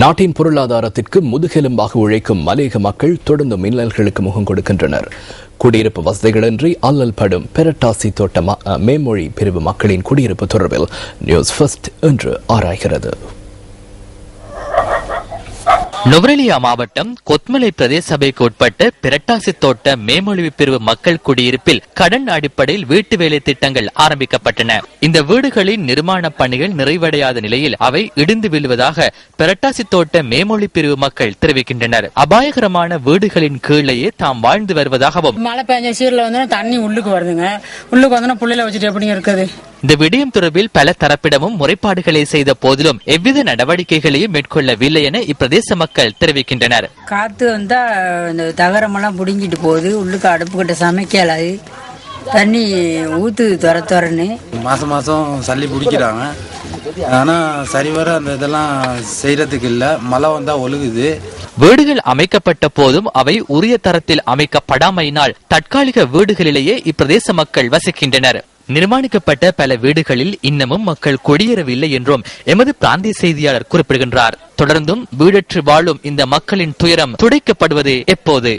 நாட்டின் பொருளாதாரத்திற்கு முதுகெலும்பாக உழைக்கும் மலையக மக்கள் தொடர்ந்து மின்னல்களுக்கு முகம் கொடுக்கின்றனர். குடியிருப்பு வசதிகளின்றி அல்லல்படும் பெரட்டாசி தோட்ட மேமொழி பிரிவு மக்களின் குடியிருப்பு தொடர்பில் நியூஸ் ஃபர்ஸ்ட் இன்று ஆராய்கிறது. நுவரெலியா மாவட்டம் கொத்மலை பிரதேச சபைக்கு உட்பட்ட பிரட்டாசி தோட்ட மேமொழி பிரிவு மக்கள் குடியிருப்பில் கடன் அடிப்படையில் வீட்டு வேலை திட்டங்கள் ஆரம்பிக்கப்பட்டன. இந்த வீடுகளின் நிர்மாண பணிகள் நிறைவடையாத நிலையில் அவை இடிந்து விழுவதாக பிரட்டாசி தோட்ட மேமொழி பிரிவு மக்கள் தெரிவிக்கின்றனர். அபாயகரமான வீடுகளின் கீழேயே தாம் வாழ்ந்து வருவதாகவும், மழை பெஞ்ச சீர்ல வந்து தண்ணி உள்ளுக்கு வருதுங்க, உள்ளுக்கு வந்து புள்ளையில வச்சுட்டு எப்படி இருக்குது. இந்த விடயம் தொடர்பில் பல தரப்பிடமும் முறைப்பாடுகளை செய்த போதிலும் எவ்வித நடவடிக்கைகளையும் மேற்கொள்ளவில்லை என இப்பிரதேச மக்கள் தெரிவிக்கின்றனர். காத்து வந்தா இந்த தகரமெல்லாம் புடுங்கிட்டு போகுது, உள்ளுக்கு அடுப்பு கிட்ட சமைக்கலாது, தண்ணி ஊத்து துறன்னு மாசம் சல்லி பிடிக்கிறாங்க. ஆனா சரிவர அந்த இதெல்லாம் செய்யறதுக்கு இல்ல. மழை வந்தா ஒழுகுது. வீடுகள் அமைக்கப்பட்ட போதும் அவை உரிய தரத்தில் அமைக்கப்படாமையினால் தற்காலிக வீடுகளிலேயே இப்பிரதேச மக்கள் வசிக்கின்றனர். நிர்மாணிக்கப்பட்ட பல வீடுகளில் இன்னமும் மக்கள் குடியேறவில்லை என்றும் எமது பிராந்திய செய்தியாளர் குறிப்பிடுகின்றார். தொடர்ந்தும் வீடற்று வாழும் இந்த மக்களின் துயரம் துடைக்கப்படுவது எப்போது?